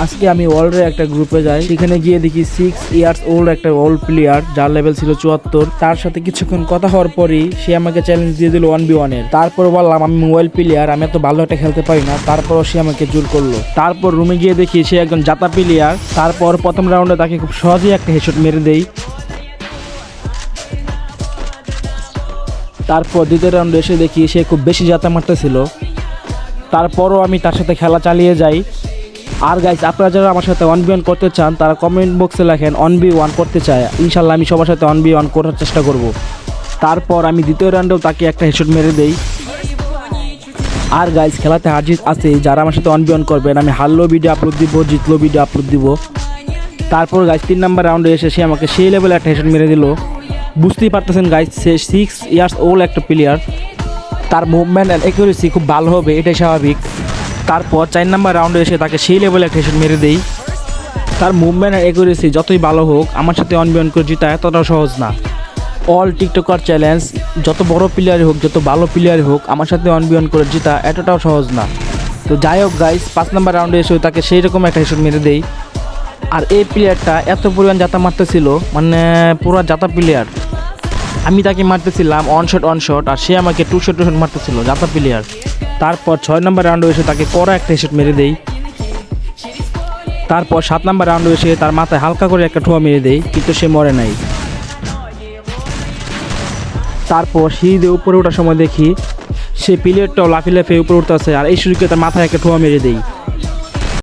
আজকে আমি ওয়ার্ল্ডের একটা গ্রুপে যাই, সেখানে গিয়ে দেখি 6 ইয়ার্স ওল্ড একটা ওল্ড প্লেয়ার যার লেভেল ছিল 74। তার সাথে কিছুক্ষণ কথা হওয়ার পরই সে আমাকে চ্যালেঞ্জ দিয়ে দিল 1v1 এর। তারপর বললাম আমি মোবাইল প্লেয়ার, আমি এত ভালো একটা খেলতে পারি না, তারপরও সে আমাকে জোর করলো। তারপর রুমে গিয়ে দেখি সে একজন জাতা প্লেয়ার। তারপর প্রথম রাউন্ডে তাকে খুব সহজেই একটা হেডশট মেরে দেই। তারপর দ্বিতীয় রাউন্ডে এসে দেখি সে খুব বেশি জাতা মারতেছিল। তারপরও আমি তার সাথে খেলা চালিয়ে যাই। আর গাইস, আপনারা যারা আমার সাথে 1v1 করতে চান তারা কমেন্ট বক্সে লেখেন 1v1 করতে চায়, ইনশাল্লাহ আমি সবার সাথে 1v1 করার চেষ্টা করব। তারপর আমি দ্বিতীয় রাউন্ডেও তাকে একটা হেডশট মেরে দেই। আর গাইস, খেলাতে হার জিত আছে, যারা আমার সাথে 1v1 করবেন আমি হারলেও ভিডিও আপলোড দিব, জিতলেও ভিডিও আপলোড দিব। তারপর গাইস 3 নাম্বার রাউন্ডে এসে সে আমাকে সেই লেভেলে একটা হেডশট মেরে দিল। বুঝতেই পারতেছেন গাইস, সে 6 ইয়ার্স ওল্ড একটা প্লেয়ার, তার মুভমেন্ট অ্যান্ড অ্যাকুরেসি খুব ভালো হবে, এটাই স্বাভাবিক। তারপর 4 নাম্বার রাউন্ডে এসে তাকে সেই লেভেলে একটা হেডশট মেরে দেই। তার মুভমেন্ট আর অ্যাকুরেসি যতই ভালো হোক, আমার সাথে 1v1 করে জিতা এতটাও সহজ না। অল টিকটকার চ্যালেঞ্জ, যত বড় প্লেয়ারই হোক, যত ভালো প্লেয়ারই হোক, আমার সাথে 1v1 করে জিতা এতটাও সহজ না। তো যাই হোক গাইস, 5 নাম্বার রাউন্ডে এসে তাকে সেই রকম একটা হেডশট মেরে দেই। আর এই প্লেয়ারটা এত পরিমাণ জাতা মারতেছিল, মানে পুরো জাতা প্লেয়ার। আমি তাকে মারতেছিলাম অন শট, আর সে আমাকে টু শট মারতেছিল, জাতা প্লেয়ার। তারপর 6 নাম্বার রাউন্ডে এসে তাকে কড়া একটা হেডশট মেরে দেই। তারপর 7 নাম্বার রাউন্ডে এসে তার মাথায় হালকা করে একটা ঠোয়া মেরে দেই, কিন্তু সে মরে নাই। তারপর সিঁড়ি উপরে ওঠার সময় দেখি সে প্লেয়ারটাও লাফিয়ে লাফিয়ে উপরে উঠতেছে, আর এই সুযোগে তার মাথায় একটা ঠোয়া মেরে দেই।